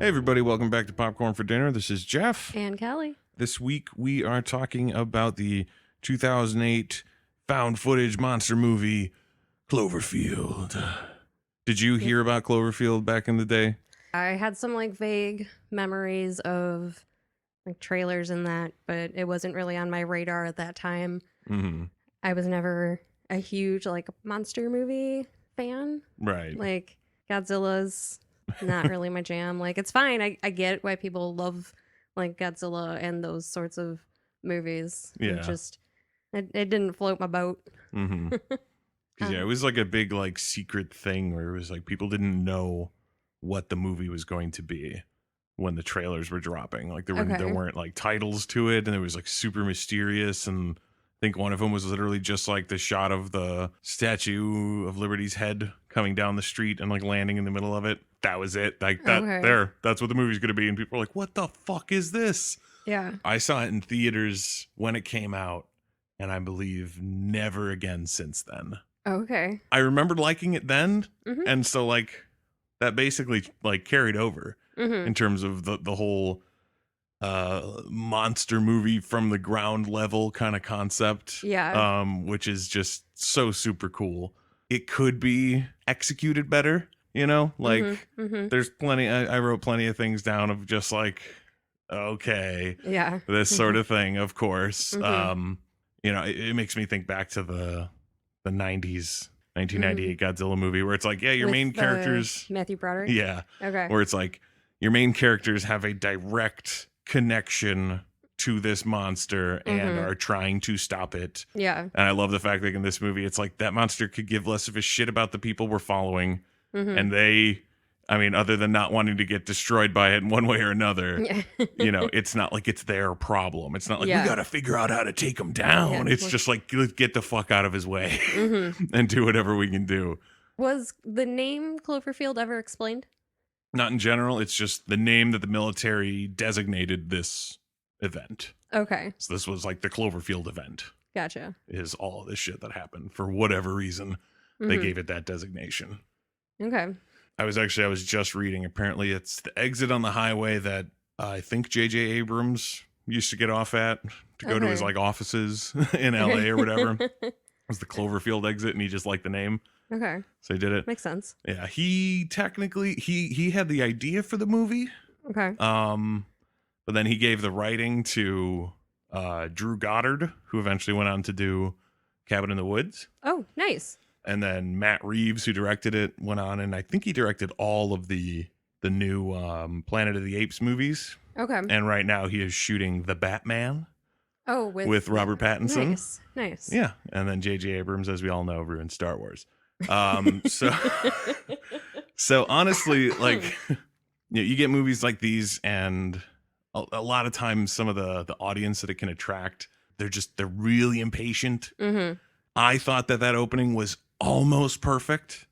Hey everybody, welcome back to Popcorn for Dinner. This is Jeff. And Kelly. This week we are talking about the 2008 found footage monster movie, Cloverfield. Did you hear about Cloverfield back in the day? I had some vague memories of trailers and that, but it wasn't really on my radar at that time. Mm-hmm. I was never a huge monster movie fan. Right. Godzilla's not really my jam. It's fine. I get why people love Godzilla and those sorts of movies. Yeah. It didn't float my boat. Mm-hmm. Because it was a big secret thing where it was people didn't know what the movie was going to be when the trailers were dropping. There weren't titles to it, and it was super mysterious. And I think one of them was literally just the shot of the Statue of Liberty's head coming down the street and landing in the middle of it. That was it. That's what the movie's going to be. And people are like, what the fuck is this? Yeah. I saw it in theaters when it came out, and I believe never again since then. Okay. I remember liking it then, mm-hmm. and so that basically carried over mm-hmm. in terms of the whole monster movie from the ground level kind of concept. Yeah. Which is just so super cool. It could be executed better, mm-hmm. Mm-hmm. There's plenty. I wrote plenty of things down of just okay, yeah, this sort of thing. Of course, mm-hmm. It makes me think back to the 90s 1998 Godzilla movie where it's your with main characters, Matthew Broderick. Yeah. Okay. Where it's your main characters have a direct connection to this monster and mm-hmm. are trying to stop it. Yeah. And I love the fact that in this movie, it's that monster could give less of a shit about the people we're following. Mm-hmm. And other than not wanting to get destroyed by it in one way or another, yeah. It's not it's their problem. It's not we yeah. got to figure out how to take him down. Yeah. It's just let's get the fuck out of his way mm-hmm. and do whatever we can do. Was the name Cloverfield ever explained? Not in general. It's just the name that the military designated this event. Okay. So this was the Cloverfield event. Gotcha. Is all of this shit that happened. For whatever reason, mm-hmm. they gave it that designation. Okay. I was just reading. Apparently, it's the exit on the highway that I think J.J. Abrams used to get off at to go to his offices in L.A. or whatever. It was the Cloverfield exit, and he just liked the name. Okay. So he did it. Makes sense. Yeah, he technically he had the idea for the movie. Okay. But then he gave the writing to Drew Goddard, who eventually went on to do Cabin in the Woods. Oh, nice. And then Matt Reeves, who directed it, went on, and I think he directed all of the new Planet of the Apes movies. Okay. And right now he is shooting The Batman. Oh, with Robert Pattinson. Nice. Yeah. And then J.J. Abrams, as we all know, ruined Star Wars. So honestly, you get movies like these, and a lot of times some of the audience that it can attract, they're really impatient. Mm-hmm. I thought that opening was almost perfect.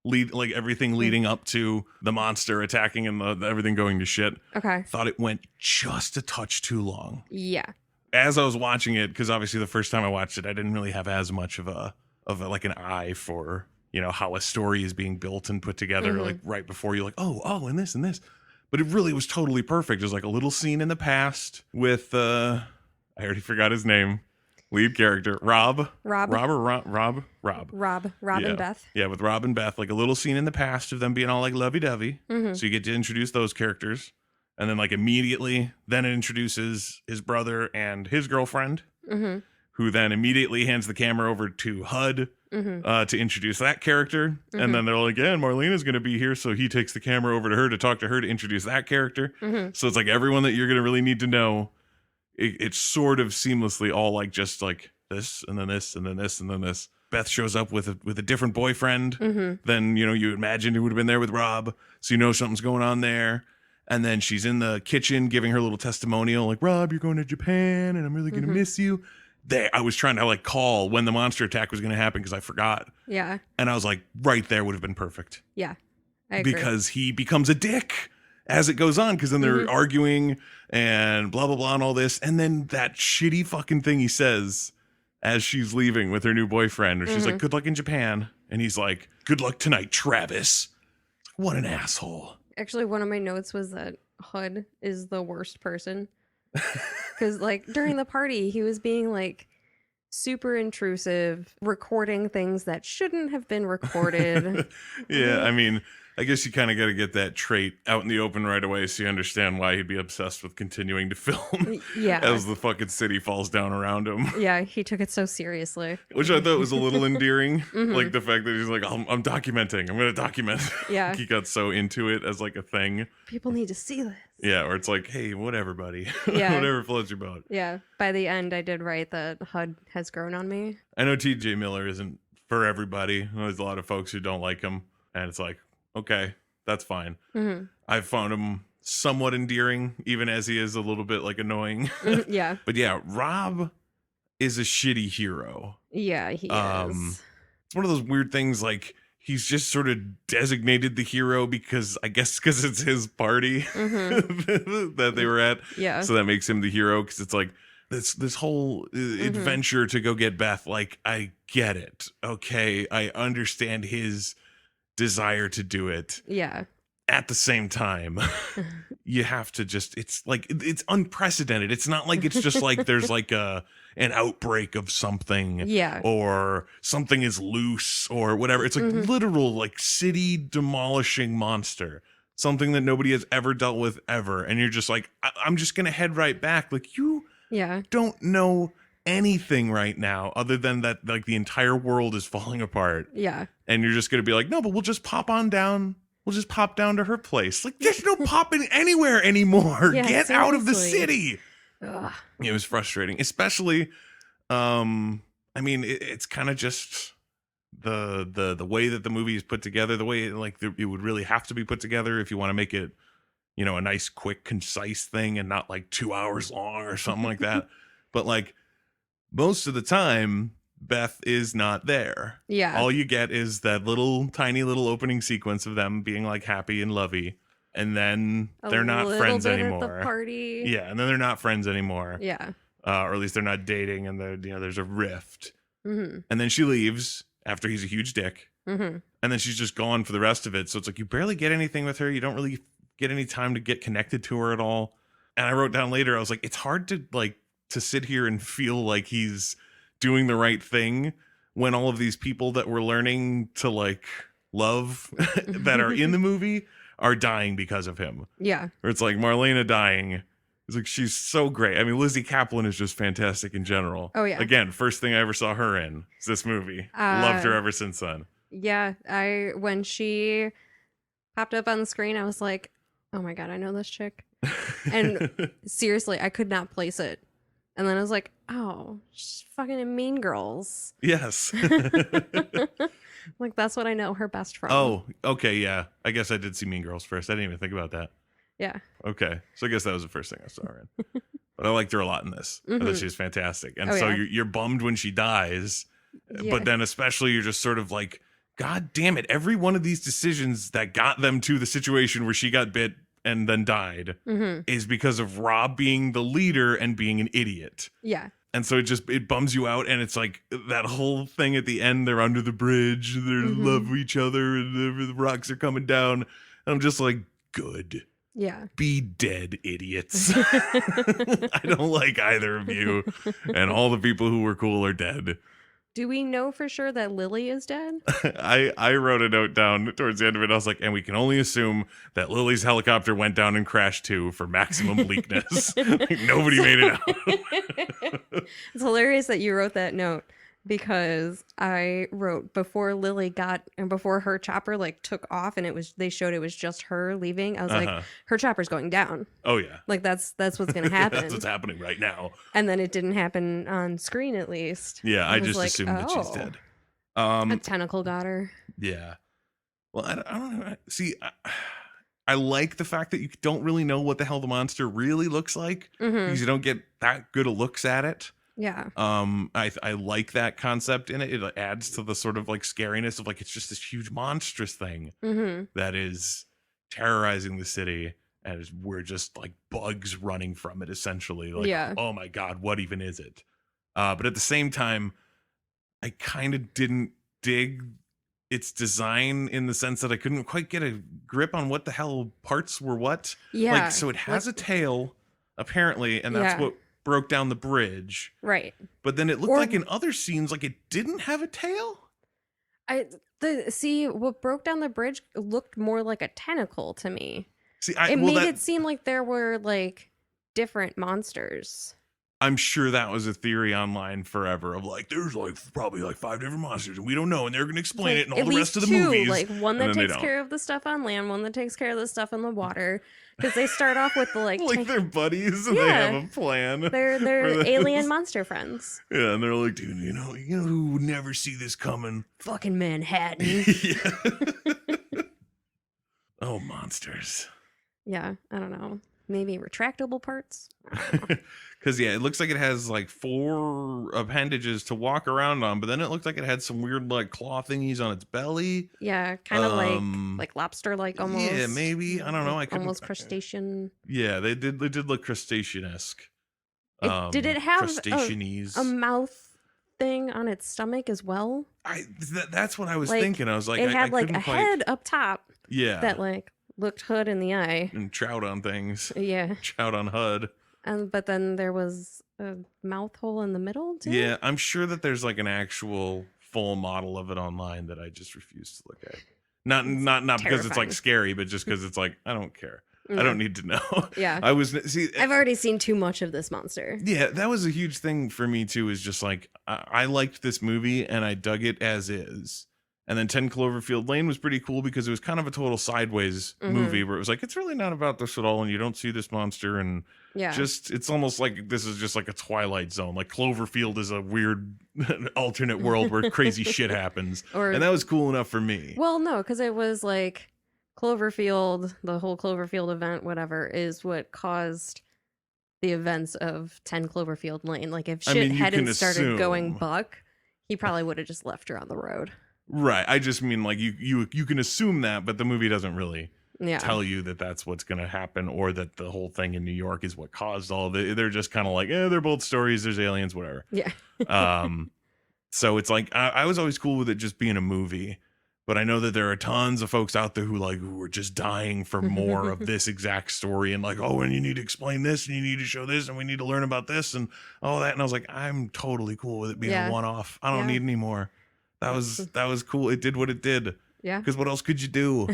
Everything leading up to the monster attacking and everything going to shit. Okay. Thought it went just a touch too long. Yeah. As I was watching it, because obviously the first time I watched it, I didn't really have as much of an eye for how a story is being built and put together. Mm-hmm. Right before you're oh, and this, but it really was totally perfect. There's a little scene in the past with I already forgot his name. Lead character Rob yeah. and Beth. Yeah, with Rob and Beth, a little scene in the past of them being all lovey-dovey. Mm-hmm. So you get to introduce those characters, and then immediately, then it introduces his brother and his girlfriend, mm-hmm. who then immediately hands the camera over to HUD mm-hmm. To introduce that character, mm-hmm. and then they're and Marlena's going to be here, so he takes the camera over to her to talk to her to introduce that character. Mm-hmm. So it's everyone that you're going to really need to know. It's sort of seamlessly all just this and then this and then this and then this. Beth shows up with a different boyfriend mm-hmm. than you imagined who would have been there with Rob, so something's going on there. And then she's in the kitchen giving her little testimonial, Rob, you're going to Japan, and I'm really gonna mm-hmm. miss you. I was trying to call when the monster attack was gonna happen because I forgot. Yeah. And I was right there would have been perfect. Yeah, I agree. Because he becomes a dick as it goes on, because then they're mm-hmm. arguing and blah, blah, blah, and all this. And then that shitty fucking thing he says as she's leaving with her new boyfriend, or she's mm-hmm. good luck in Japan. And he's good luck tonight, Travis. What an asshole. Actually, one of my notes was that HUD is the worst person. Because, like, during the party, he was being, like, super intrusive, recording things that shouldn't have been recorded. Yeah, I mean, I guess you kind of got to get that trait out in the open right away so you understand why he'd be obsessed with continuing to film Yeah. as the fucking city falls down around him. Yeah, he took it so seriously. Which I thought was a little endearing. Mhm. Like the fact that he's like, I'm documenting. I'm going to document. Yeah. Like he got so into it as like a thing. People need to see this. Yeah, or it's like, hey, whatever, buddy. Yeah. Whatever floats your boat. Yeah. By the end, I did write that HUD has grown on me. I know TJ Miller isn't for everybody. There's a lot of folks who don't like him. And it's like, okay, that's fine. Mhm. I've found him somewhat endearing, even as he is a little bit like annoying. Yeah. But yeah, Rob is a shitty hero. Yeah, he is. It's one of those weird things, like he's just sort of designated the hero because it's his party that they were at. Yeah. So that makes him the hero because it's like this whole adventure to go get Beth. Like, I get it. Okay, I understand his desire to do it. Yeah. At the same time, you have to just, it's like, it's unprecedented. It's not like it's just like there's like an outbreak of something. Yeah. Or something is loose or whatever. It's like literal like city demolishing monster. Something that nobody has ever dealt with ever. And you're just like, I'm just going to head right back. Like, you don't know anything right now other than that like the entire world is falling apart. Yeah. And you're just going to be like, no, but we'll just pop on down. We'll just pop down to her place. Like, there's no popping anywhere anymore. Yeah, Get out of the city. Ugh. It was frustrating, especially, I mean, it's kind of just the way that the movie is put together, the way like it would really have to be put together if you want to make it, you know, a nice, quick, concise thing and not like 2 hours long or something like that. But like most of the time, Beth is not there. Yeah. All you get is that tiny little opening sequence of them being like happy and lovey, and then they're not friends anymore. At the party. Yeah, and then they're not friends anymore. Yeah. Or at least they're not dating, and there's a rift. Mm-hmm. And then she leaves after he's a huge dick, Mm-hmm. and then she's just gone for the rest of it. So it's like you barely get anything with her. You don't really get any time to get connected to her at all. And I wrote down later, I was like, it's hard to sit here and feel like he's doing the right thing when all of these people that we're learning to like love that are in the movie are dying because of him. Yeah. Or it's like Marlena dying. It's like, she's so great. I mean, Lizzie Kaplan is just fantastic in general. Oh, yeah. Again, first thing I ever saw her in is this movie. Loved her ever since then. Yeah. When she popped up on the screen, I was like, oh my God, I know this chick. And seriously, I could not place it. And then I was like, oh, she's fucking in Mean Girls. Yes. Like, that's what I know her best from. Oh, okay, yeah. I guess I did see Mean Girls first. I didn't even think about that. Yeah. Okay. So I guess that was the first thing I saw her in. But I liked her a lot in this. I thought she was fantastic. And so you're bummed when she dies. Yeah. But then especially you're just sort of like, God damn it. Every one of these decisions that got them to the situation where she got bit and then died is because of Rob being the leader and being an idiot. Yeah. And so it bums you out, and it's like that whole thing at the end, they're under the bridge, they love each other, and the rocks are coming down. And I'm just like, good. Yeah. Be dead, idiots. I don't like either of you. And all the people who were cool are dead. Do we know for sure that Lily is dead? I wrote a note down towards the end of it. I was like, and we can only assume that Lily's helicopter went down and crashed too for maximum bleakness. Like, nobody made it out. It's hilarious that you wrote that note, because I wrote before her chopper like took off and they showed it was just her leaving. I was like, her chopper's going down. Oh yeah. Like that's what's gonna happen. That's what's happening right now. And then it didn't happen on screen, at least. Yeah, I just assumed that she's dead. A tentacle got her. Yeah. Well, I don't know. See, I like the fact that you don't really know what the hell the monster really looks like because you don't get that good of looks at it. Yeah. I like that concept in it. It adds to the sort of like scariness of like it's just this huge monstrous thing that is terrorizing the city, and we're just like bugs running from it essentially. Like, oh my God, what even is it? But at the same time, I kind of didn't dig its design in the sense that I couldn't quite get a grip on what the hell parts were what. Yeah. Like, so it has a tail, apparently, and that's what broke down the bridge. Right. But then it looked like in other scenes, like it didn't have a tail. What broke down the bridge looked more like a tentacle to me. It seem like there were like different monsters. I'm sure that was a theory online forever of like, there's like probably like 5 different monsters and we don't know, and they're going to explain it in all the rest of the movies. Like one that takes care of the stuff on land, one that takes care of the stuff in the water. Because they start off with the like they're buddies and they have a plan. They're alien monster friends. Yeah, and they're like, dude, you know who would never see this coming? Fucking Manhattan. Oh, monsters. Yeah, I don't know. Maybe retractable parts. Because it looks like it has like 4 appendages to walk around on, but then it looked like it had some weird like claw thingies on its belly. Yeah, kind of like lobster like almost. Yeah, maybe, I don't know. Almost crustacean. Yeah, they did look crustacean-esque. Did it have a mouth thing on its stomach as well? That's what I was thinking. I was like, it had like a head up top. Yeah, that like looked hood in the eye and trout on things. Yeah, trout on HUD. But then there was a mouth hole in the middle too. Yeah, I'm sure that there's like an actual full model of it online that I just refuse to look at. Not because it's like scary, but just because it's like I don't care. I don't need to know. Yeah, I've already seen too much of this monster. Yeah, that was a huge thing for me too. Is just like I liked this movie and I dug it as is. And then 10 Cloverfield Lane was pretty cool because it was kind of a total sideways movie where it was like, it's really not about this at all. And you don't see this monster. And it's almost like this is just like a Twilight Zone. Like Cloverfield is a weird alternate world where crazy shit happens. And that was cool enough for me. Well, no, because it was like Cloverfield, the whole Cloverfield event, whatever, is what caused the events of 10 Cloverfield Lane. Like if shit hadn't started going buck, he probably would have just left her on the road. Right. I just mean like you can assume that, but the movie doesn't really tell you that that's what's going to happen or that the whole thing in New York is what caused all of it. They're just kind of like, they're both stories. There's aliens, whatever. Yeah. So it's like I was always cool with it just being a movie, but I know that there are tons of folks out there who are just dying for more of this exact story and like, oh, and you need to explain this and you need to show this and we need to learn about this and all that. And I was like, I'm totally cool with it being a one-off. I don't need any more. That was cool. It did what it did. Yeah. Because what else could you do?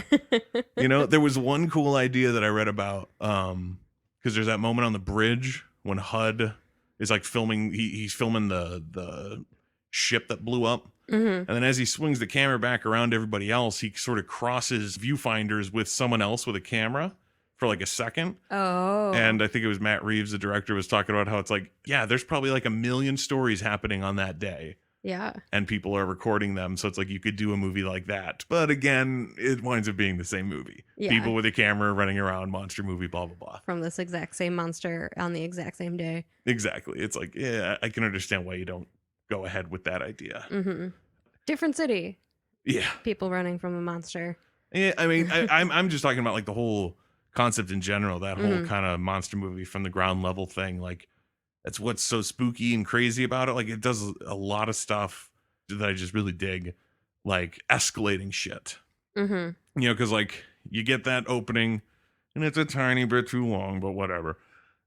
There was one cool idea that I read about. Because there's that moment on the bridge when HUD is like filming. He's filming the ship that blew up. And then as he swings the camera back around everybody else, he sort of crosses viewfinders with someone else with a camera for like a second. Oh. And I think it was Matt Reeves, the director, was talking about how it's like, yeah, there's probably like 1 million stories happening on that day. Yeah. And people are recording them. So it's like you could do a movie like that. But again, it winds up being the same movie. Yeah. People with a camera running around, monster movie, blah, blah, blah. From this exact same monster on the exact same day. Exactly. It's like, yeah, I can understand why you don't go ahead with that idea. Different city. Yeah. People running from a monster. Yeah, I mean, I'm just talking about like the whole concept in general, that whole kind of monster movie from the ground level thing. Like, that's what's so spooky and crazy about it. Like, it does a lot of stuff that I just really dig, like escalating shit. Because like you get that opening and it's a tiny bit too long, but whatever.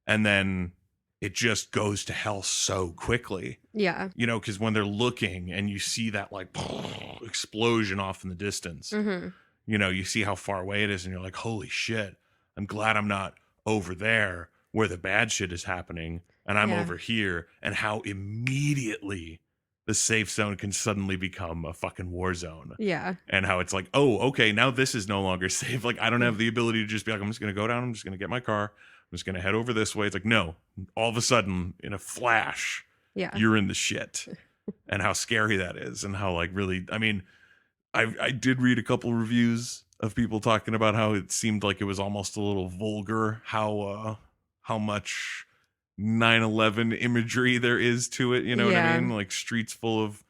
And then it just goes to hell so quickly. Yeah. Because when they're looking and you see that like explosion off in the distance, you see how far away it is and you're like, holy shit, I'm glad I'm not over there where the bad shit is happening. And I'm over here, and how immediately the safe zone can suddenly become a fucking war zone. Yeah. And how it's like, oh, okay, now this is no longer safe. Like, I don't have the ability to just be like, I'm just going to go down. I'm just going to get my car. I'm just going to head over this way. It's like, no, all of a sudden, in a flash, you're in the shit. And how scary that is. And how, like, really, I mean, I did read a couple reviews of people talking about how it seemed like it was almost a little vulgar, how much 9/11 imagery there is to it, you know what I mean? Like streets full of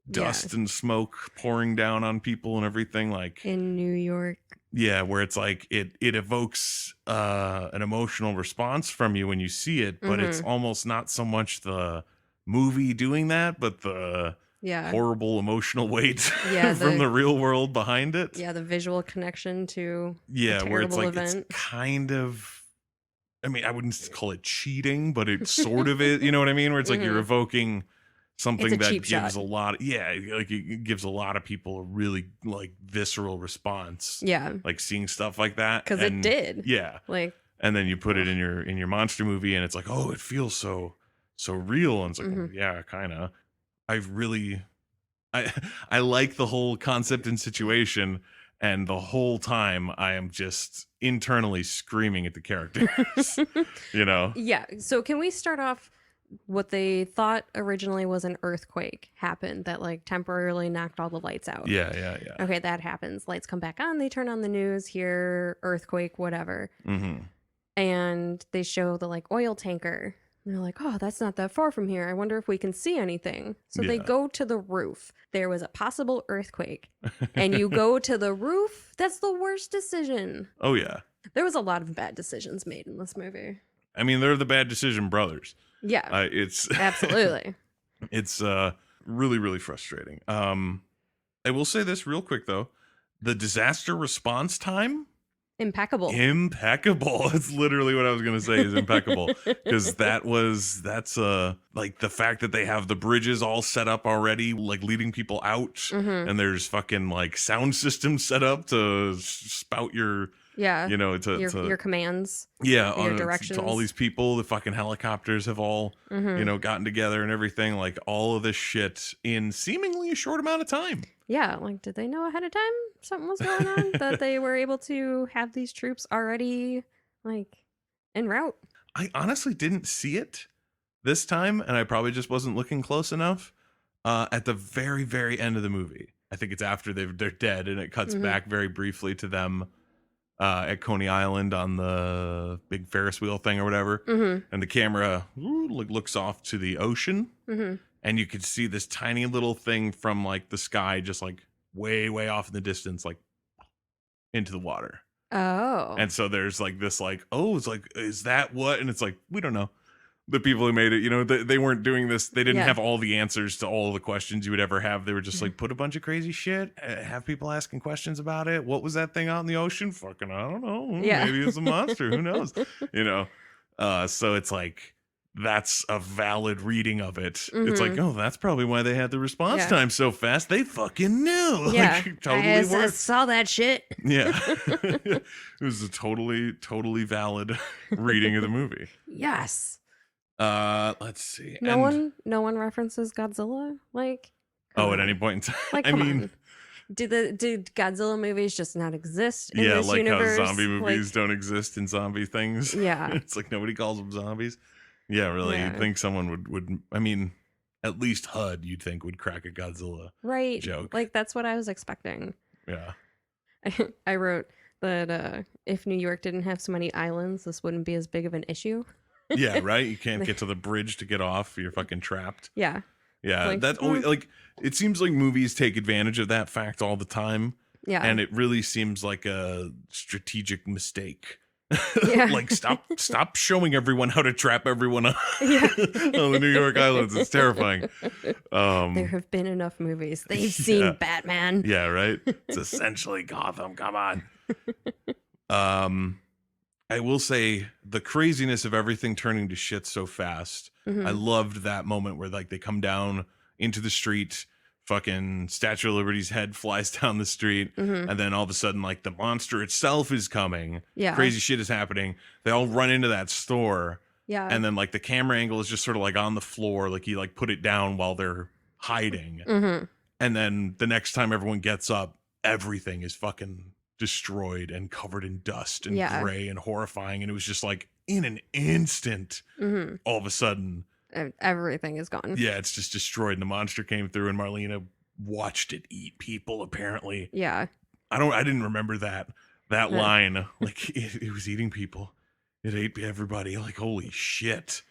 dust and smoke pouring down on people and everything, like in New York. Yeah, where it's like it evokes an emotional response from you when you see it, but it's almost not so much the movie doing that, but the horrible emotional weight Yeah, from the real world behind it. Yeah, the visual connection to yeah, a where it's terrible like event. it's kind of. I mean, I wouldn't call it cheating, but it sort of is. You know what I mean? Where it's like you're evoking something that gives shot. a lot. Yeah, like it gives a lot of people a really like visceral response. Yeah, like seeing stuff like that because it did. Yeah, like, and then you put it in your monster movie, and it's like, oh, it feels so real, and it's like, well, yeah, kind of. I like the whole concept and situation. And the whole time I am just internally screaming at the characters, you know? Yeah. So can we start off what they thought originally was an earthquake happened that like temporarily knocked all the lights out? Yeah. Okay, that happens. Lights come back on. They turn on the news, hear earthquake, whatever. And they show the like oil tanker. And they're like, oh, that's not that far from here. I wonder if we can see anything. So they go to the roof. There was a possible earthquake. And you go to the roof? That's the worst decision. Oh, yeah. There was a lot of bad decisions made in this movie. I mean, they're the bad decision brothers. Yeah. It's absolutely. It's really, really frustrating. I will say this real quick, though. The disaster response time... Impeccable. That's literally what I was gonna say is impeccable, because that's like the fact that they have the bridges all set up already, like leading people out, and there's fucking like sound systems set up to spout your you know your commands, your directions to all these people. The fucking helicopters have all you know gotten together and everything, like all of this shit in seemingly a short amount of time. Yeah, like, did they know ahead of time something was going on that they were able to have these troops already, like, en route? I honestly didn't see it this time, and I probably just wasn't looking close enough. At the very, very end of the movie, I think it's after they're dead, and it cuts back very briefly to them at Coney Island on the big Ferris wheel thing or whatever, and the camera looks off to the ocean. And you could see this tiny little thing from like the sky, just like way, way off in the distance, like into the water. Oh. And so there's like this, like, oh, it's like, is that what? And it's like, we don't know. The people who made it, you know, they weren't doing this. They didn't have all the answers to all the questions you would ever have. They were just like, put a bunch of crazy shit, have people asking questions about it. What was that thing out in the ocean? Fucking, I don't know. Maybe it's a monster. Who knows? You know? So it's like, that's a valid reading of it. It's like, oh, that's probably why they had the response time so fast. They fucking knew. Yeah, like, totally I saw that shit. Yeah. It was a totally valid reading of the movie. Yes. Let's see. No one references Godzilla? Like, at any point in time. Like, I mean, do Godzilla movies just not exist in this like universe? How zombie movies don't exist in zombie things. Yeah. It's like nobody calls them zombies. Yeah, really. You'd think someone would I mean, at least HUD you'd think would crack a Godzilla joke. Like, that's what I was expecting. Yeah. I wrote that if New York didn't have so many islands, this wouldn't be as big of an issue. Yeah, right? You can't get to the bridge to get off. You're fucking trapped. Yeah. Yeah, like, that's always, like, it seems like movies take advantage of that fact all the time. Yeah. And it really seems like a strategic mistake. Yeah. Like, stop showing everyone how to trap everyone on the New York Islands. It's terrifying. There have been enough movies. They've seen Batman. Yeah, right? It's essentially Gotham. Come on. I will say the craziness of everything turning to shit so fast. I loved that moment where like they come down into the street, fucking Statue of Liberty's head flies down the street, and then all of a sudden like the monster itself is coming. Yeah. Crazy shit is happening. They all run into that store. Yeah. And then like the camera angle is just sort of like on the floor, like you like put it down while they're hiding. And then the next time everyone gets up, everything is fucking destroyed and covered in dust and gray and horrifying. And it was just like in an instant, all of a sudden, everything is gone. Yeah, it's just destroyed. And the monster came through and Marlena watched it eat people, apparently. Yeah. I didn't remember that line. Like it was eating people. It ate everybody. Like, holy shit.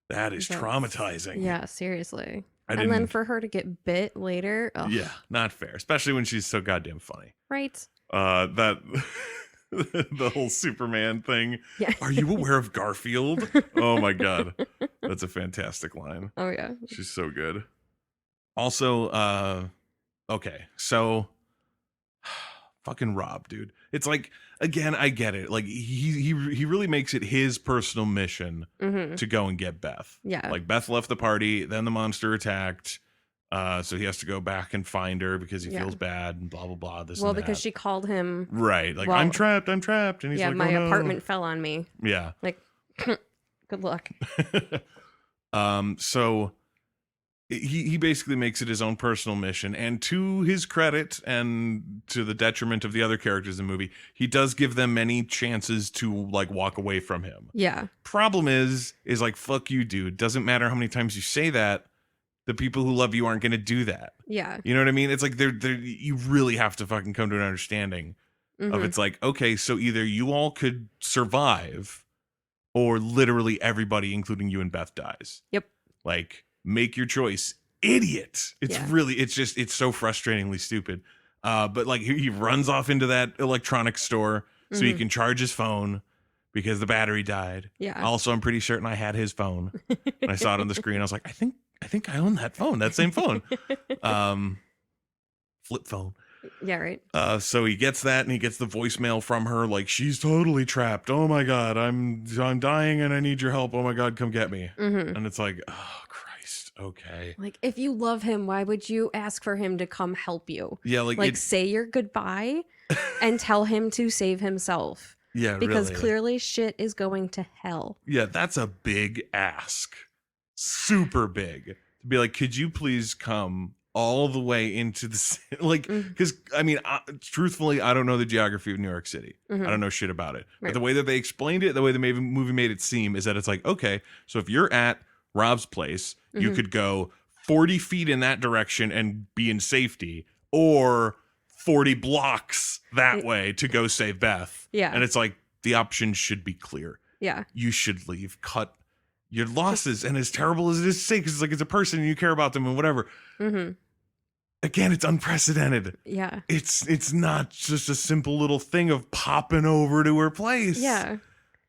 That is traumatizing. Yeah, seriously. And then for her to get bit later. Ugh. Yeah, not fair. Especially when she's so goddamn funny. Right. That the whole Superman thing. Yeah. Are you aware of Garfield? Oh my God. That's a fantastic line. Oh yeah. She's so good. Also, okay, so fucking Rob, dude. It's like, again, I get it. Like he really makes it his personal mission to go and get Beth. Yeah. Like Beth left the party, then the monster attacked. So he has to go back and find her because he feels bad and blah blah blah. This well, and because that. she called him Right. Like I'm trapped, and he's like, my oh, no. apartment fell on me. Yeah. Like, good luck. So he basically makes it his own personal mission, and to his credit and to the detriment of the other characters in the movie, he does give them many chances to like walk away from him. Yeah. Problem is like, fuck you, dude. Doesn't matter how many times you say that, the people who love you aren't going to do that. Yeah. You know what I mean? It's like they're you really have to fucking come to an understanding of it's like, okay, so either you all could survive or literally everybody, including you and Beth, dies. Yep. Like, make your choice, idiot. It's really, it's so frustratingly stupid. But like he runs off into that electronics store so he can charge his phone because the battery died. Yeah. Also, I'm pretty certain I had his phone when I saw it on the screen. I was like, I think I own that phone, that same phone. Flip phone. Yeah, right. So he gets that, and he gets the voicemail from her, like, she's totally trapped. Oh my God, I'm dying and I need your help. Oh my God, come get me. And it's like, oh Christ, okay. Like, if you love him, why would you ask for him to come help you? Yeah, like say your goodbye and tell him to save himself. Yeah, because really. clearly shit is going to hell. Yeah, that's a big ask. Super big. To be like, could you please come all the way into the like, because I mean, truthfully, I don't know the geography of New York City. I don't know shit about it. But the way that they explained it, the way the movie made it seem, is that it's like, okay, so if you're at Rob's place, you could go 40 feet in that direction and be in safety, or 40 blocks that way to go save Beth. Yeah. And it's like, the options should be clear. Yeah. You should leave. Cut your losses. And as terrible as it is to say, because it's like, it's a person and you care about them and whatever. Again, it's unprecedented. Yeah. It's not just a simple little thing of popping over to her place. Yeah.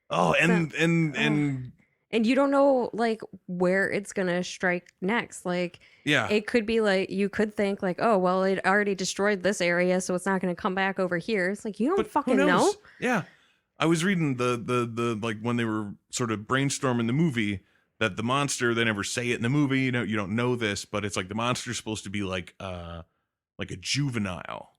Oh, and you don't know like where it's gonna strike next. Like, yeah, it could be like, you could think like, oh well, it already destroyed this area, so it's not gonna come back over here. It's like, you don't fucking know. Yeah. I was reading the like when they were sort of brainstorming the movie, that the monster, they never say it in the movie, you don't know this, but it's like the monster's supposed to be like a juvenile.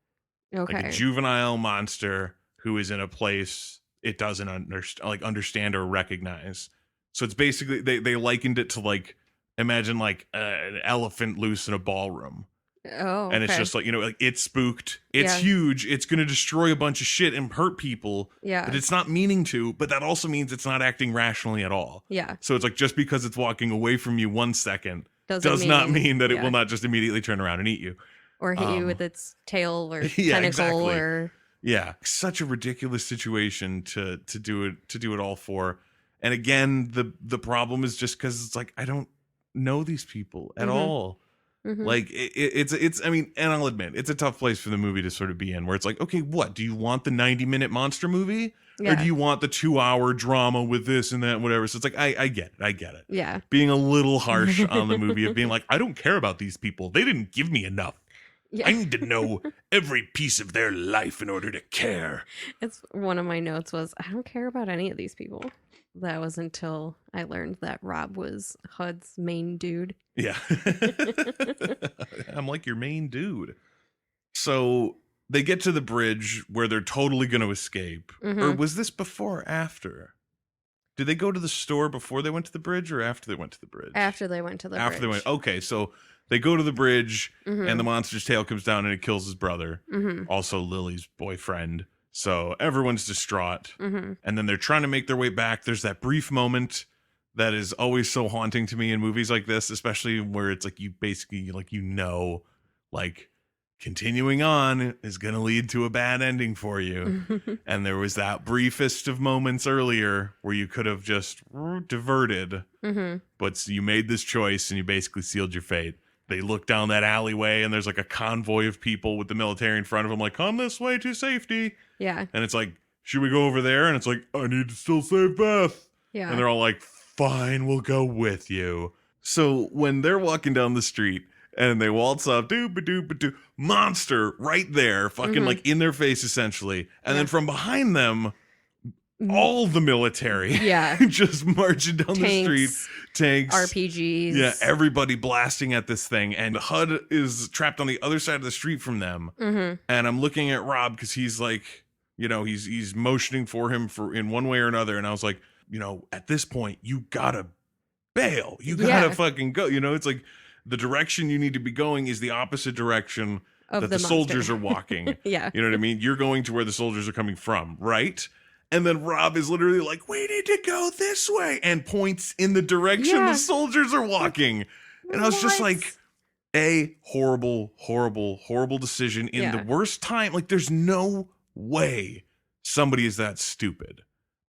Okay. Like a juvenile monster who is in a place it doesn't understand or recognize. So it's basically, they likened it to like, imagine like an elephant loose in a ballroom. Oh, and it's just like, like it's spooked, it's huge, it's gonna destroy a bunch of shit and hurt people, but it's not meaning to, but that also means it's not acting rationally at all. So it's like, just because it's walking away from you 1 second does not mean that it will not just immediately turn around and eat you or hit you with its tail or tentacle. Or such a ridiculous situation to do it all for. And again, the problem is just because it's like, I don't know these people at all. Like it's I mean, and I'll admit, it's a tough place for the movie to sort of be in, where it's like, okay, what do you want, the 90-minute monster movie, or do you want the 2-hour drama with this and that and whatever? So it's like, I get it. Yeah, being a little harsh on the movie of being like, I don't care about these people, they didn't give me enough. I need to know every piece of their life in order to care. It's one of my notes was, I don't care about any of these people. That was until I learned that Rob was HUD's main dude. Yeah. I'm like your main dude. So they get to the bridge where they're totally going to escape. Or was this before or after? Did they go to the store before they went to the bridge, or after they went to the bridge? After they went to the bridge. Okay, so they go to the bridge and the monster's tail comes down and it kills his brother. Also Lily's boyfriend. So everyone's distraught. And then they're trying to make their way back. There's that brief moment that is always so haunting to me in movies like this, especially where it's like, you basically, like, like continuing on is going to lead to a bad ending for you. And there was that briefest of moments earlier where you could have just diverted, but you made this choice and you basically sealed your fate. They look down that alleyway and there's like a convoy of people with the military in front of them, like, come this way to safety. Yeah. And it's like, should we go over there? And it's like, I need to still save Beth. Yeah. And they're all like, fine, we'll go with you. So when they're walking down the street And they waltz up, doo-ba-doo-ba-doo, monster right there, fucking like in their face essentially. And then from behind them, all the military just marching down the street. Tanks, RPGs. Yeah, everybody blasting at this thing. And HUD is trapped on the other side of the street from them. And I'm looking at Rob because he's like, you know, he's motioning for him for in one way or another. And I was like, you know, at this point, you gotta bail. You gotta fucking go. You know, it's like the direction you need to be going is the opposite direction that the soldiers are walking. You know what I mean? You're going to where the soldiers are coming from, right? And then Rob is literally like, we need to go this way, and points in the direction the soldiers are walking. And I was just like, a horrible, horrible, horrible decision in the worst time. Like, there's no way somebody is that stupid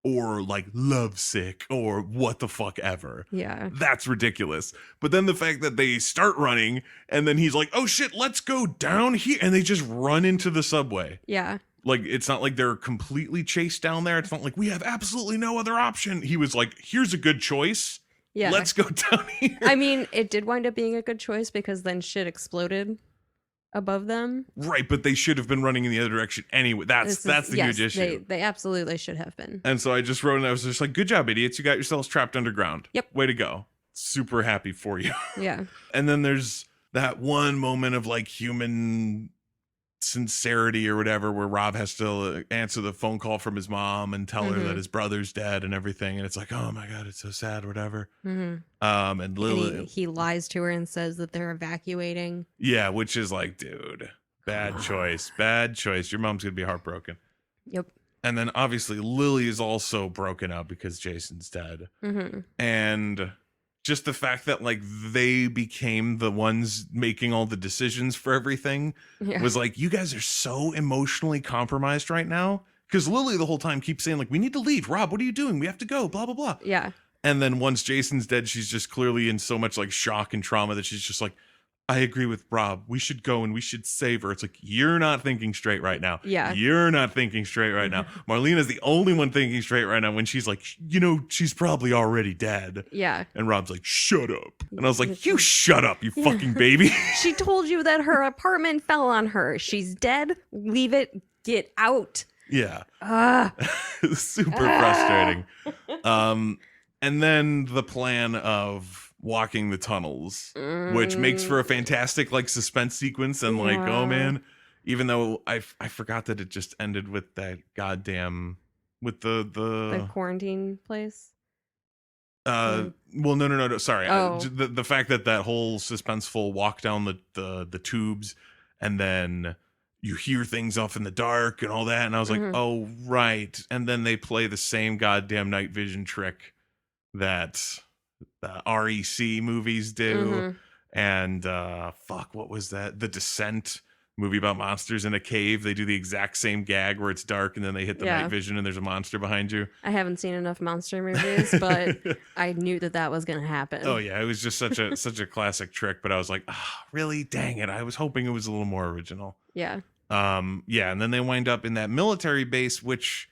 or like lovesick or what the fuck ever. Yeah. That's ridiculous. But then the fact that they start running and then he's like, oh shit, let's go down here. And they just run into the subway. Yeah. Like, it's not like they're completely chased down there. It's not like we have absolutely no other option. He was like, here's a good choice. Yeah. Let's go down here. I mean, it did wind up being a good choice because then shit exploded above them. Right, but they should have been running in the other direction anyway. That's the huge issue. They absolutely should have been. And so I just wrote and I was just like, good job, idiots. You got yourselves trapped underground. Yep. Way to go. Super happy for you. Yeah. And then there's that one moment of like human sincerity or whatever where Rob has to answer the phone call from his mom and tell her that his brother's dead and everything, and it's like, oh my god, it's so sad or whatever. And Lily, and he lies to her and says that they're evacuating, which is like, dude, bad choice, your mom's gonna be heartbroken. Yep. And then obviously Lily is also broken up because Jason's dead. And just the fact that like they became the ones making all the decisions for everything was like, you guys are so emotionally compromised right now. Because Lily the whole time keeps saying like, we need to leave. Rob, what are you doing? We have to go, blah, blah, blah. Yeah. And then once Jason's dead, she's just clearly in so much like shock and trauma that she's just like, I agree with Rob. We should go and we should save her. It's like, you're not thinking straight right now. Yeah. You're not thinking straight right now. Marlena's the only one thinking straight right now when she's like, you know, she's probably already dead. Yeah. And Rob's like, shut up. And I was like, you shut up, you fucking baby. She told you that her apartment fell on her. She's dead. Leave it. Get out. Yeah. Super frustrating. And then the plan of walking the tunnels, which makes for a fantastic like suspense sequence and like, oh man, even though I forgot that it just ended with that goddamn with the quarantine place. Well, no, sorry. The fact that whole suspenseful walk down the tubes and then you hear things off in the dark and all that, and I was like, oh right. And then they play the same goddamn night vision trick that the REC movies do. And fuck, what was that? The Descent movie about monsters in a cave. They do the exact same gag where it's dark and then they hit the night vision and there's a monster behind you. I haven't seen enough monster movies, but I knew that was going to happen. Oh yeah, it was just such a classic trick, but I was like, really? Dang it. I was hoping it was a little more original. Yeah. And then they wind up in that military base, which,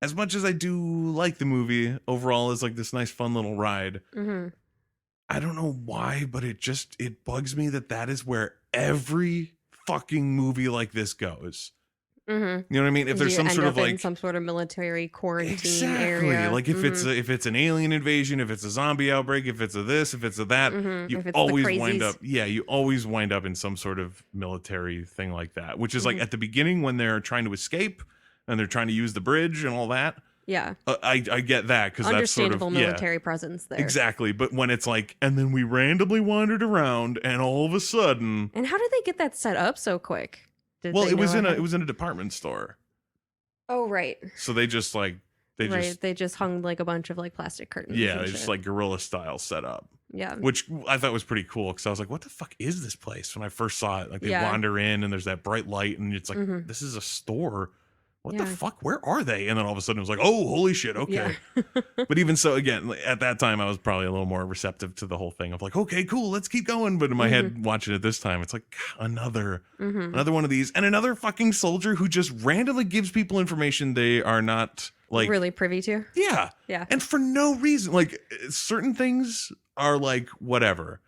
as much as I do like the movie, overall is like this nice, fun little ride. I don't know why, but it bugs me that is where every fucking movie like this goes. You know what I mean? If there's some sort of like some sort of military quarantine area, like if it's an alien invasion, if it's a zombie outbreak, if it's a this, if it's a that, you always wind up in some sort of military thing like that. Which is like at the beginning when they're trying to escape and they're trying to use the bridge and all that. Yeah. I get that because that's sort of military presence there. Exactly. But when it's like, and then we randomly wandered around and all of a sudden. And how did they get that set up so quick? It was in a department store. Oh, right. So they just like, they just hung like a bunch of like plastic curtains. Yeah. They just like guerrilla style set up. Yeah. Which I thought was pretty cool because I was like, what the fuck is this place? When I first saw it, like they wander in and there's that bright light and it's like, this is a store. What the fuck? Where are they? And then all of a sudden it was like, oh, holy shit. Okay. Yeah. But even so, again, at that time, I was probably a little more receptive to the whole thing of like, okay, cool, let's keep going. But in my head, watching it this time, it's like another one of these and another fucking soldier who just randomly gives people information they are not like really privy to. Yeah. Yeah. And for no reason, like certain things are like, whatever.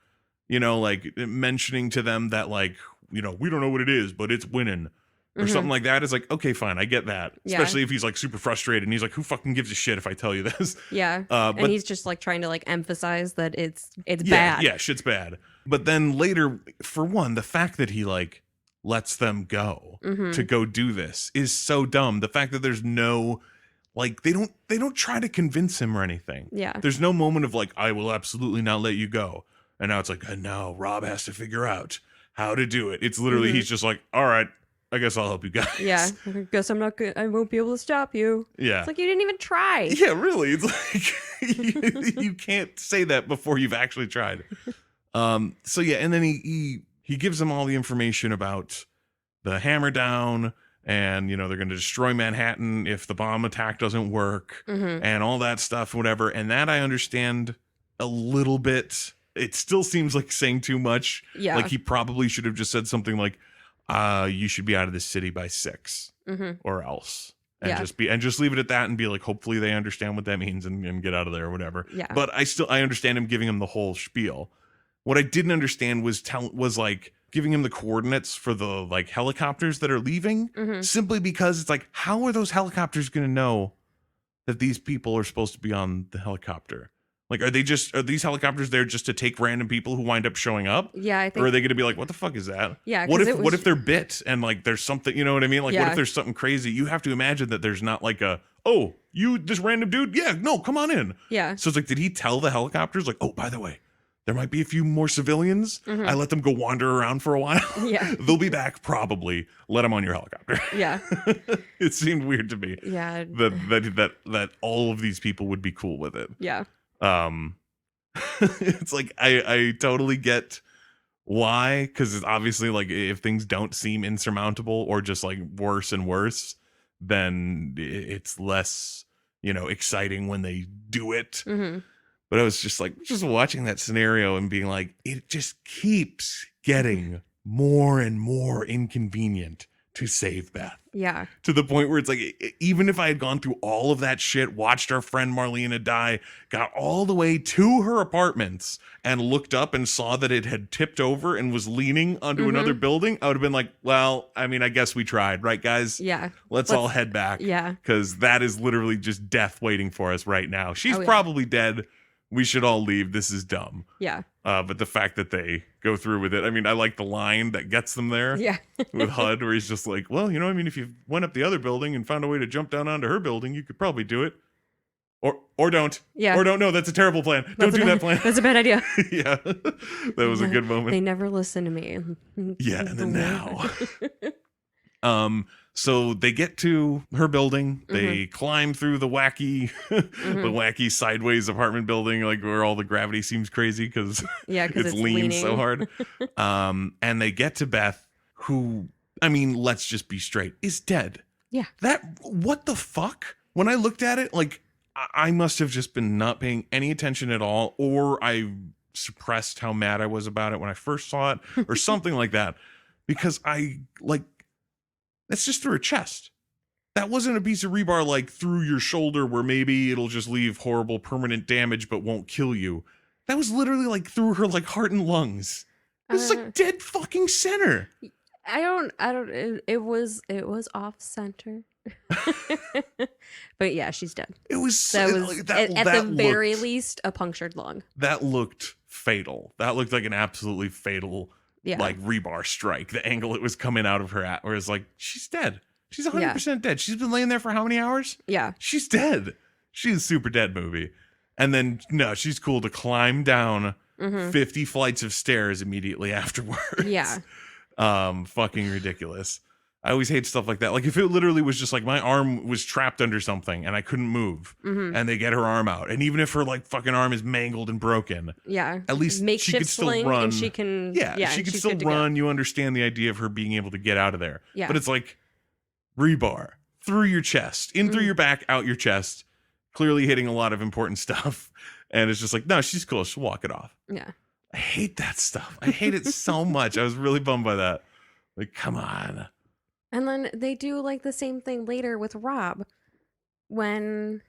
you know, like mentioning to them that like, you know, we don't know what it is, but it's winning. Or something like that. Is like, okay, fine, I get that. Especially if he's like super frustrated and he's like, who fucking gives a shit if I tell you this? Yeah. But and he's just like trying to like emphasize that it's bad. Yeah, shit's bad. But then later, for one, the fact that he like lets them go to go do this is so dumb. The fact that there's no like they don't try to convince him or anything. Yeah. There's no moment of like, I will absolutely not let you go. And now it's like, and now Rob has to figure out how to do it. It's literally he's just like, all right, I guess I'll help you guys. Yeah. I guess I'm not good. I won't be able to stop you. Yeah. It's like you didn't even try. Yeah, really. It's like you can't say that before you've actually tried. So yeah, and then he gives them all the information about the hammer down, and you know they're going to destroy Manhattan if the bomb attack doesn't work, and all that stuff, whatever. And that I understand a little bit. It still seems like saying too much. Yeah. Like he probably should have just said something like, you should be out of the city by 6 or else. And just leave it at that and be like, hopefully they understand what that means and get out of there or whatever. Yeah. But I understand him giving him the whole spiel. What I didn't understand was like giving him the coordinates for the like helicopters that are leaving, simply because it's like, how are those helicopters going to know that these people are supposed to be on the helicopter? Like, are these helicopters there just to take random people who wind up showing up? Yeah, I think. Or are they going to be like, what the fuck is that? Yeah. What if they're bit and like there's something, you know what I mean? Like, what if there's something crazy? You have to imagine that there's not like this random dude? Yeah, no, come on in. Yeah. So it's like, did he tell the helicopters like, oh, by the way, there might be a few more civilians. I let them go wander around for a while. Yeah. They'll be back probably. Let them on your helicopter. Yeah. It seemed weird to me. Yeah. That all of these people would be cool with it. Yeah. It's like I totally get why, because it's obviously like if things don't seem insurmountable or just like worse and worse, then it's less, you know, exciting when they do it. But I was just watching that scenario and being like, it just keeps getting more and more inconvenient to save Beth. Yeah. To the point where it's like, even if I had gone through all of that shit, watched our friend Marlena die, got all the way to her apartments and looked up and saw that it had tipped over and was leaning onto another building, I would have been like, well, I mean, I guess we tried, right, guys? Yeah. Let's all head back. Yeah. Because that is literally just death waiting for us right now. She's yeah. probably dead. We should all leave. This is dumb. Yeah. But the fact that they go through with it, I mean, I like the line that gets them there. Yeah. With HUD, where he's just like, well, you know, I mean, if you went up the other building and found a way to jump down onto her building, you could probably do it. Or don't. Yeah. Or don't. No, that's a terrible plan. Don't do that plan. That's a bad idea. Yeah. That was a good moment. They never listen to me. Yeah, and then now. So they get to her building. They climb through the wacky sideways apartment building, like where all the gravity seems crazy because it's leaning so hard. And they get to Beth, who, I mean, let's just be straight, is dead. Yeah. What the fuck? When I looked at it, like, I must have just been not paying any attention at all, or I suppressed how mad I was about it when I first saw it, or something like that. Because that's just through her chest. That wasn't a piece of rebar like through your shoulder where maybe it'll just leave horrible permanent damage but won't kill you. That was literally like through her like heart and lungs. It was like dead fucking center. I don't it was off center. But yeah, she's dead. It was at the very least a punctured lung. That looked fatal. That looked like an absolutely fatal like rebar strike. The angle it was coming out of her at, where it's like, she's dead. She's 100% dead. She's been laying there for how many hours? Yeah. She's dead. She's super dead movie. And then no, she's cool to climb down 50 flights of stairs immediately afterwards. Yeah. Fucking ridiculous. I always hate stuff like that. Like if it literally was just like my arm was trapped under something and I couldn't move, and they get her arm out, and even if her like fucking arm is mangled and broken, at least she could still run. And she can, she could still run. You understand the idea of her being able to get out of there. Yeah. But it's like rebar through your chest, in through your back, out your chest, clearly hitting a lot of important stuff. And it's just like, no, she's cool. She'll walk it off. Yeah. I hate that stuff. I hate it so much. I was really bummed by that. Like, come on. And then they do like the same thing later with Rob when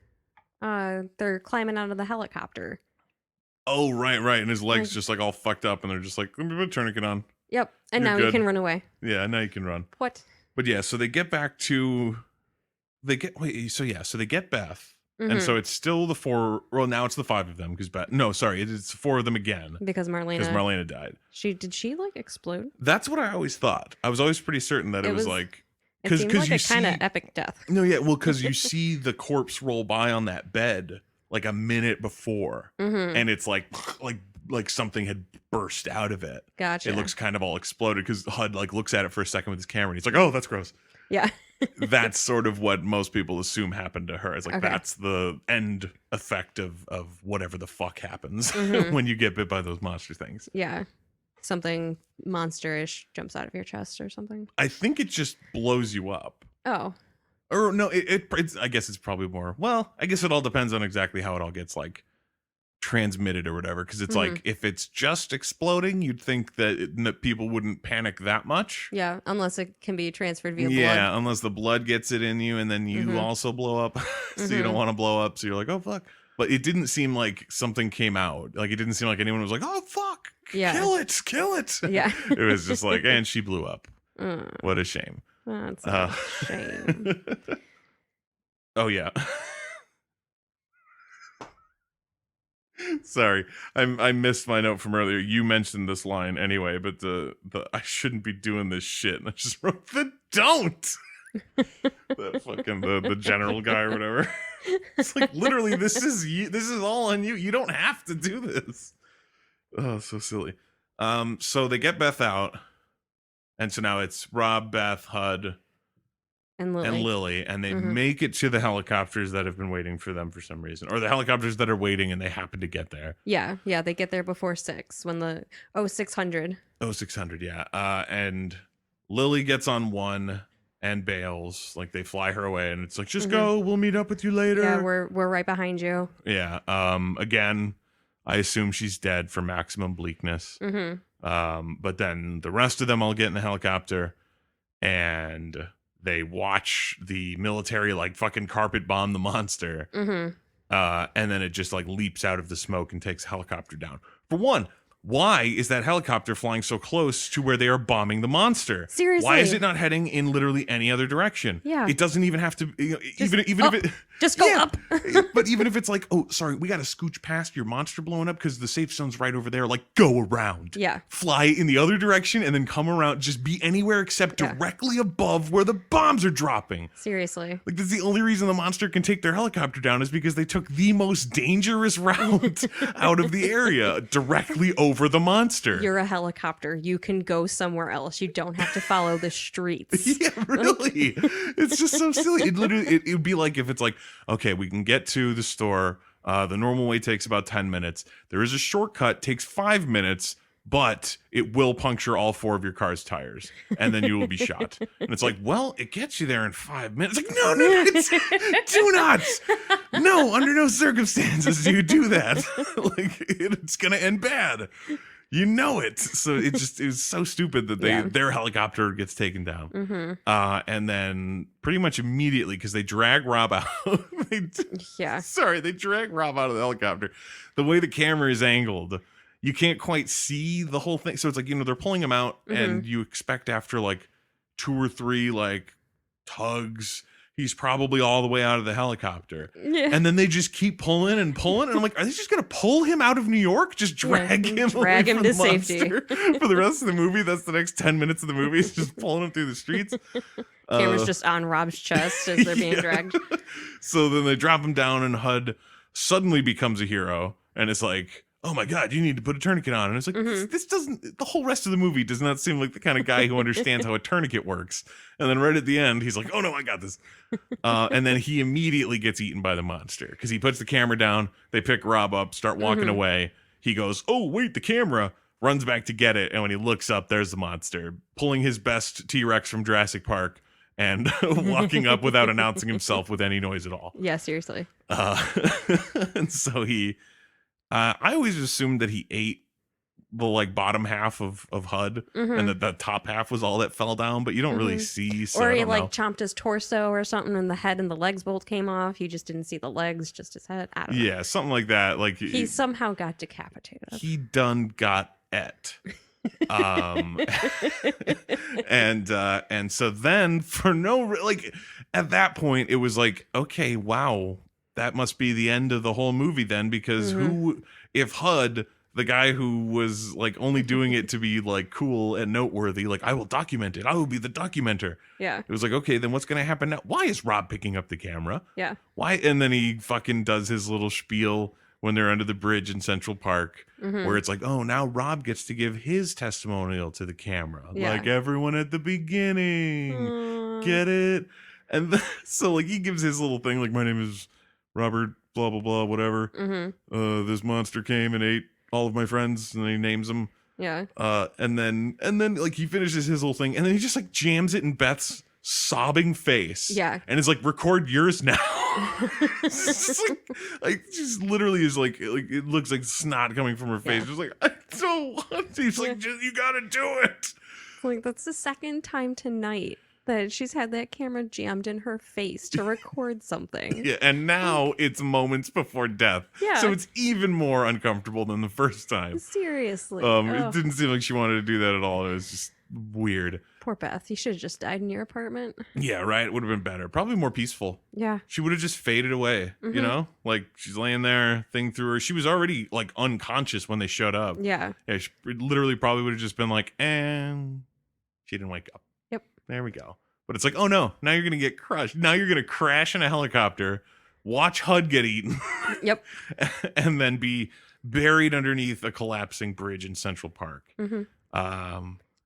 they're climbing out of the helicopter. Oh, right. And his legs Like, just like all fucked up, and they're just like, let me put a tourniquet on. yep. And You're now you good. can run away. Yeah, now you can run. What? But yeah, so they get back to they get Beth. And so it's still the four. Well, now it's the five of them because Beth. No, sorry, it's four of them again because Marlena died. Did she like explode? That's what I always thought. I was always pretty certain that it was like it seemed like a kind of epic death. No, yeah, well, because you see the corpse roll by on that bed like a minute before, and it's like something had burst out of it. Gotcha. It looks kind of all exploded because HUD like looks at it for a second with his camera, and he's like, "Oh, that's gross." Yeah. That's sort of what most people assume happened to her. It's like that's the end effect of whatever the fuck happens when you get bit by those monster things. Yeah. Something monsterish jumps out of your chest or something. I think it just blows you up. Oh. Or no, it's I guess it's probably more. Well, I guess it all depends on exactly how it all gets like transmitted or whatever, because it's like if it's just exploding, you'd think that people wouldn't panic that much. Yeah, unless it can be transferred via blood. Yeah, unless the blood gets it in you and then you also blow up. So you don't want to blow up, so you're like, oh fuck. But it didn't seem like something came out. Like it didn't seem like anyone was like, oh fuck, kill it. Yeah. It was just like, and she blew up. What a shame. That's a shame. Oh yeah. Sorry, I missed my note from earlier. You mentioned this line anyway, but the I shouldn't be doing this shit, and I just wrote the don't. That fucking the general guy or whatever. It's like literally this is you. This is all on you. You don't have to do this. Oh, so silly. So they get Beth out, and so now it's Rob, Beth, HUD, and Lily, and they make it to the helicopters that have been waiting for them for some reason, or the helicopters that are waiting and they happen to get there. Yeah, they get there before 6 when the 600. 600, yeah. And Lily gets on one and bails, like they fly her away, and it's like, just go, we'll meet up with you later. Yeah, we're right behind you. Yeah. Again, I assume she's dead for maximum bleakness. But then the rest of them all get in the helicopter, and they watch the military like fucking carpet bomb the monster. And then it just like leaps out of the smoke and takes a helicopter down. For one, why is that helicopter flying so close to where they are bombing the monster? Seriously. Why is it not heading in literally any other direction? Yeah. It doesn't even have to, even if it... Just go up. But even if it's like, oh, sorry, we got to scooch past your monster blowing up because the safe zone's right over there. Like, go around. Yeah. Fly in the other direction and then come around. Just be anywhere except directly above where the bombs are dropping. Seriously. Like, that's the only reason the monster can take their helicopter down is because they took the most dangerous route out of the area directly over the monster. You're a helicopter. You can go somewhere else. You don't have to follow the streets. Yeah, really. It's just so silly. It literally, it would be like if it's like, okay, we can get to the store. The normal way takes about 10 minutes. There is a shortcut, takes 5 minutes, but it will puncture all 4 of your car's tires, and then you will be shot. And it's like, well, it gets you there in 5 minutes. It's like, no, do not. No, under no circumstances do you do that. Like, it's gonna end bad. You know it. So it was so stupid that their helicopter gets taken down. And then pretty much immediately, because they drag Rob out. They drag Rob out of the helicopter. The way the camera is angled, you can't quite see the whole thing. So it's like, they're pulling him out, and you expect after like 2 or 3 like tugs, he's probably all the way out of the helicopter. Yeah. And then they just keep pulling. And I'm like, are they just going to pull him out of New York? Just drag him to safety. For the rest of the movie, that's the next 10 minutes of the movie. Is just pulling him through the streets. Camera's just on Rob's chest as they're being dragged. So then they drop him down, and HUD suddenly becomes a hero. And it's like, oh my God, you need to put a tourniquet on. And it's like, this doesn't, the whole rest of the movie does not seem like the kind of guy who understands how a tourniquet works. And then right at the end, he's like, oh no, I got this. And then he immediately gets eaten by the monster because he puts the camera down. They pick Rob up, start walking away. He goes, oh, wait, the camera. Runs back to get it. And when he looks up, there's the monster pulling his best T-Rex from Jurassic Park and walking up without announcing himself with any noise at all. Yeah, seriously. And so I always assumed that he ate like bottom half of HUD, and that the top half was all that fell down, but you don't really see. So or I he don't like know. chomped his torso or something, and the head and the legs both came off. You just didn't see the legs, just his head. I don't know. Yeah, something like that. Like He somehow got decapitated. He done got et. And so then for like at that point it was like, okay, wow, that must be the end of the whole movie then, because if HUD, the guy who was like only doing it to be like cool and noteworthy, like, I will document it, I will be the documenter. Yeah. It was like, okay, then what's gonna happen now? Why is Rob picking up the camera? Yeah. Why? And then he fucking does his little spiel when they're under the bridge in Central Park, where it's like, oh, now Rob gets to give his testimonial to the camera, like everyone at the beginning. Get it? And so like he gives his little thing, like, my name is Robert, blah blah blah, whatever. This monster came and ate all of my friends, and then he names them. Yeah. And then like he finishes his little thing, and then he just like jams it in Beth's sobbing face. Yeah. And it's like, record yours now. It's like just literally is like it looks like snot coming from her face. It's like, I don't want to. He's like, you gotta do it. Like, that's the second time tonight that she's had that camera jammed in her face to record something. Yeah, and now it's moments before death. Yeah. So it's even more uncomfortable than the first time. Seriously. It didn't seem like she wanted to do that at all. It was just weird. Poor Beth. You should have just died in your apartment. Yeah, right. It would have been better. Probably more peaceful. Yeah. She would have just faded away, you know? Like, she's laying there, thing through her. She was already, like, unconscious when they showed up. Yeah. Yeah, she literally probably would have just been like, and she didn't wake up. Yep. There we go. But it's like, oh no, now you're going to get crushed. Now you're going to crash in a helicopter, watch HUD get eaten. Yep. And then be buried underneath a collapsing bridge in Central Park.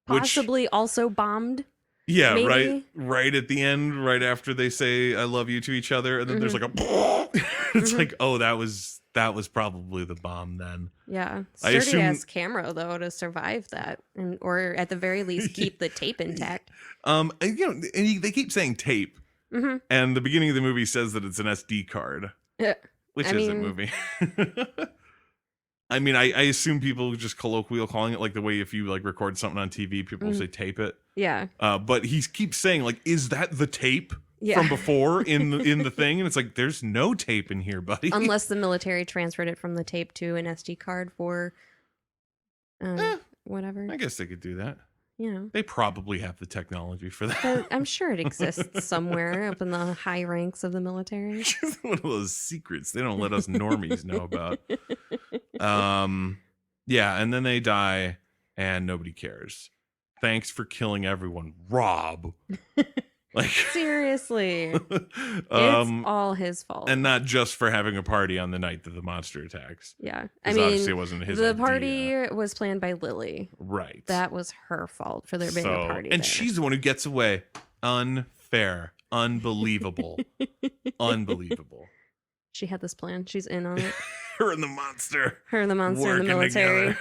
Possibly also bombed. Yeah, maybe? right at the end, right after they say I love you to each other, and then there's like a it's like, oh, that was probably the bomb then. Yeah. I Sturdy assume- ass camera though to survive that, and or at the very least keep the tape intact. And, you know, and they keep saying tape. And the beginning of the movie says that it's an SD card. Which is a movie. I mean, I assume people just colloquial calling it, like the way if you like record something on TV, people say tape it. Yeah. But he keeps saying, like, is that the tape from before in the thing? And it's like, there's no tape in here, buddy. Unless the military transferred it from the tape to an SD card for whatever. I guess they could do that. You know. They probably have the technology for that. But I'm sure it exists somewhere up in the high ranks of the military. It's one of those secrets they don't let us normies know about. Yeah, and then they die and nobody cares. Thanks for killing everyone, Rob. Like, seriously. It's all his fault. And not just for having a party on the night that the monster attacks. Yeah. I mean, obviously it wasn't his the idea. Party was planned by Lily. Right. That was her fault for there being a party. And there. she's the one who gets away. Unfair. Unbelievable. Unbelievable. She had this plan. She's in on it. Her and the monster. Her and the monster in the military. Together.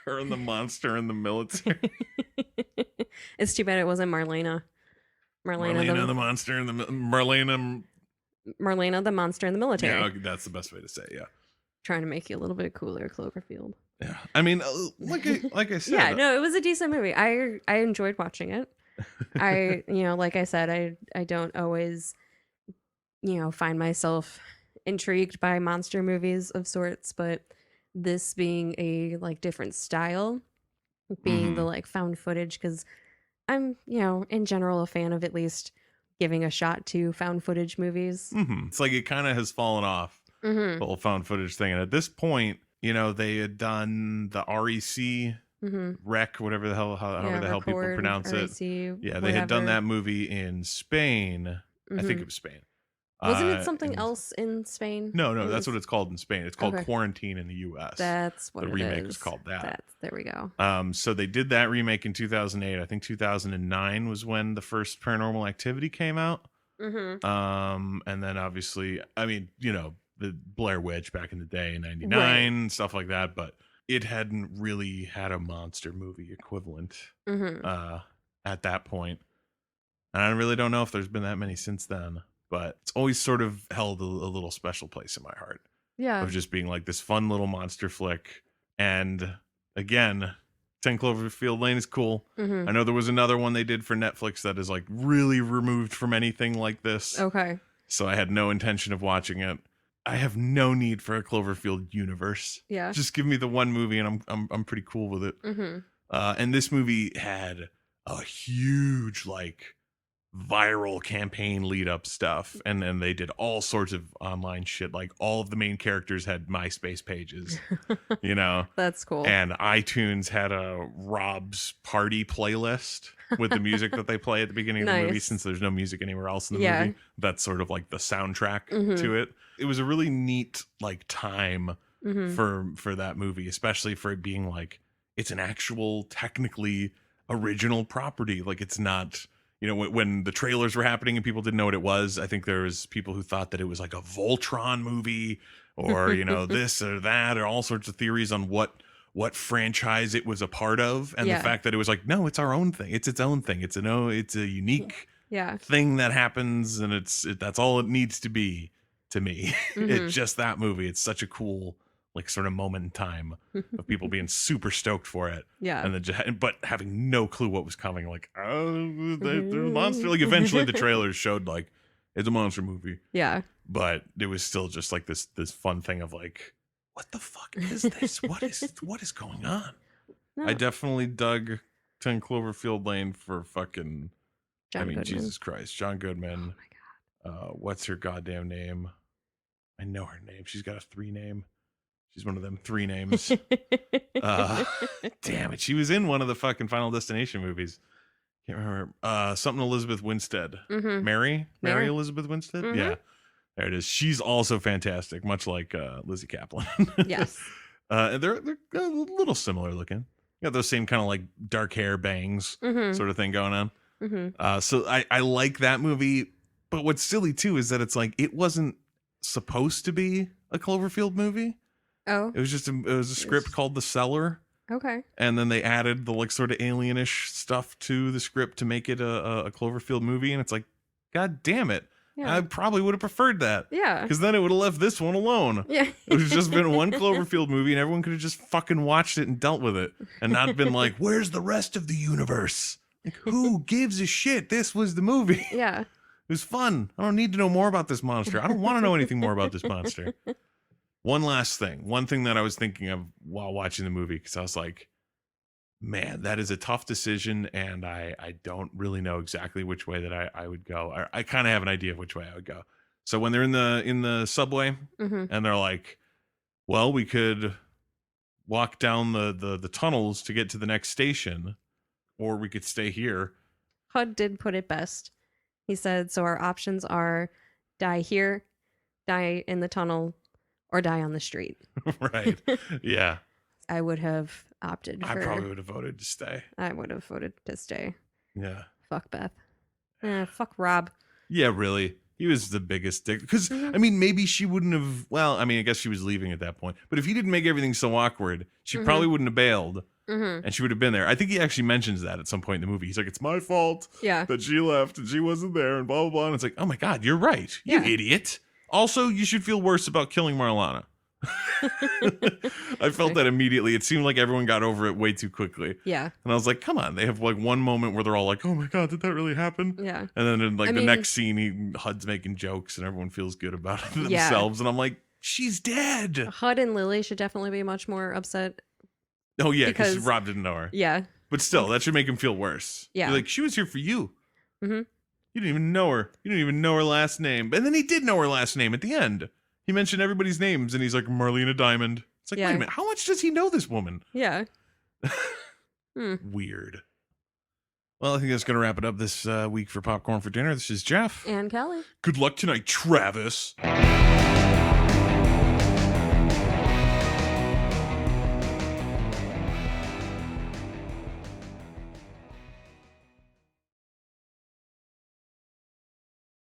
Her and the monster in the military. It's too bad it wasn't Marlena. Marlena the monster in the Marlena the monster in the military. Yeah, that's the best way to say it, yeah. Trying to make you a little bit cooler, Cloverfield. Yeah. I mean, like I said. Yeah, no, it was a decent movie. I enjoyed watching it. Like I said, I don't always, find myself intrigued by monster movies of sorts, but this being a like different style, being the like found footage, because I'm, in general a fan of at least giving a shot to found footage movies. It's like it kind of has fallen off, the whole found footage thing. And at this point, they had done the REC, Rec, whatever the hell, however the hell people pronounce REC, it. Yeah, whatever. they had done that movie in Spain. I think it was Spain. Wasn't it something else in Spain? No, that's what it's called in Spain. It's called Quarantine in the U.S. That's what the remake was called that. There we go. So they did that remake in 2008. I think 2009 was when the first Paranormal Activity came out. And then obviously, I mean, the Blair Witch back in the day, 99, stuff like that. But it hadn't really had a monster movie equivalent at that point. And I really don't know if there's been that many since then. But it's always sort of held a little special place in my heart. Yeah. Of just being like this fun little monster flick. And again, 10 Cloverfield Lane is cool. Mm-hmm. I know there was another one they did for Netflix that is like really removed from anything like this. Okay. So I had no intention of watching it. I have no need for a Cloverfield universe. Yeah. Just give me the one movie and I'm pretty cool with it. Mm-hmm. And this movie had a huge like viral campaign lead up stuff, and then they did all sorts of online shit. Like all of the main characters had MySpace pages, you know. That's cool. And iTunes had a Rob's party playlist with the music that they play at the beginning of the movie, since there's no music anywhere else in the movie. That's sort of like the soundtrack to it. It was a really neat like time for that movie, especially for it being like it's an actual technically original property. Like it's not, you know, when the trailers were happening and people didn't know what it was, I think there was people who thought that it was like a Voltron movie or, you know, this or that, or all sorts of theories on what franchise it was a part of. And the fact that it was like, no, it's our own thing. It's its own thing. It's a unique thing that happens, and that's all it needs to be to me. It's just that movie. It's such a cool like sort of moment in time of people being super stoked for it. Yeah. And then but having no clue what was coming. Like, oh, they're a monster. Like eventually the trailers showed like it's a monster movie. Yeah. But it was still just like this fun thing of like, what the fuck is this? What is going on? No. I definitely dug 10 Cloverfield Lane for fucking John Goodman. Jesus Christ. John Goodman. Oh my God. What's her goddamn name? I know her name. She's got a 3 name. She's one of them 3 names. Damn it. She was in one of the fucking Final Destination movies. Can't remember. Something Elizabeth Winstead. Mary Elizabeth Winstead? Yeah. There it is. She's also fantastic, much like Lizzie Kaplan. Yes. They're a little similar looking. You got those same kind of like dark hair bangs sort of thing going on. So I like that movie. But what's silly too is that it's like it wasn't supposed to be a Cloverfield movie. Oh, it was a script called The Cellar. Okay. And then they added the like sort of alienish stuff to the script to make it a Cloverfield movie, and it's like, God damn it. Yeah. I probably would have preferred that. Yeah. Because then it would have left this one alone. Yeah. It would have just been one Cloverfield movie, and everyone could have just fucking watched it and dealt with it, and not been like, where's the rest of the universe? Like, who gives a shit? This was the movie. Yeah. It was fun. I don't need to know more about this monster. I don't want to know anything more about this monster. One last thing. One thing that I was thinking of while watching the movie, because I was like, man, that is a tough decision, and I don't really know exactly which way that I would go. I kind of have an idea of which way I would go. So when they're in the subway and they're like, well, we could walk down the tunnels to get to the next station, or we could stay here. HUD did put it best. He said, so our options are die here, die in the tunnel, or die on the street. Right. Yeah. I would have opted for... I probably would have voted to stay. I would have voted to stay. Yeah. Fuck Beth. Fuck Rob. Yeah, really. He was the biggest dick. Because, I mean, maybe she wouldn't have... Well, I mean, I guess she was leaving at that point. But if he didn't make everything so awkward, she probably wouldn't have bailed. And she would have been there. I think he actually mentions that at some point in the movie. He's like, it's my fault that she left and she wasn't there and blah, blah, blah. And it's like, oh my God, you're right. You idiot. Also, you should feel worse about killing Marlena. I felt that immediately. It seemed like everyone got over it way too quickly. Yeah. And I was like, come on. They have like one moment where they're all like, oh my God, did that really happen? Yeah. And then in like the next scene, HUD's making jokes and everyone feels good about it themselves. And I'm like, she's dead. HUD and Lily should definitely be much more upset. Oh, yeah, because Rob didn't know her. Yeah. But still, that should make him feel worse. Yeah. You're like, she was here for you. You didn't even know her. You didn't even know her last name. And then he did know her last name at the end. He mentioned everybody's names, and he's like, Marlena Diamond. It's like, wait a minute, how much does he know this woman? Yeah. Weird. Well, I think that's going to wrap it up this week for Popcorn for Dinner. This is Jeff. And Kelly. Good luck tonight, Travis.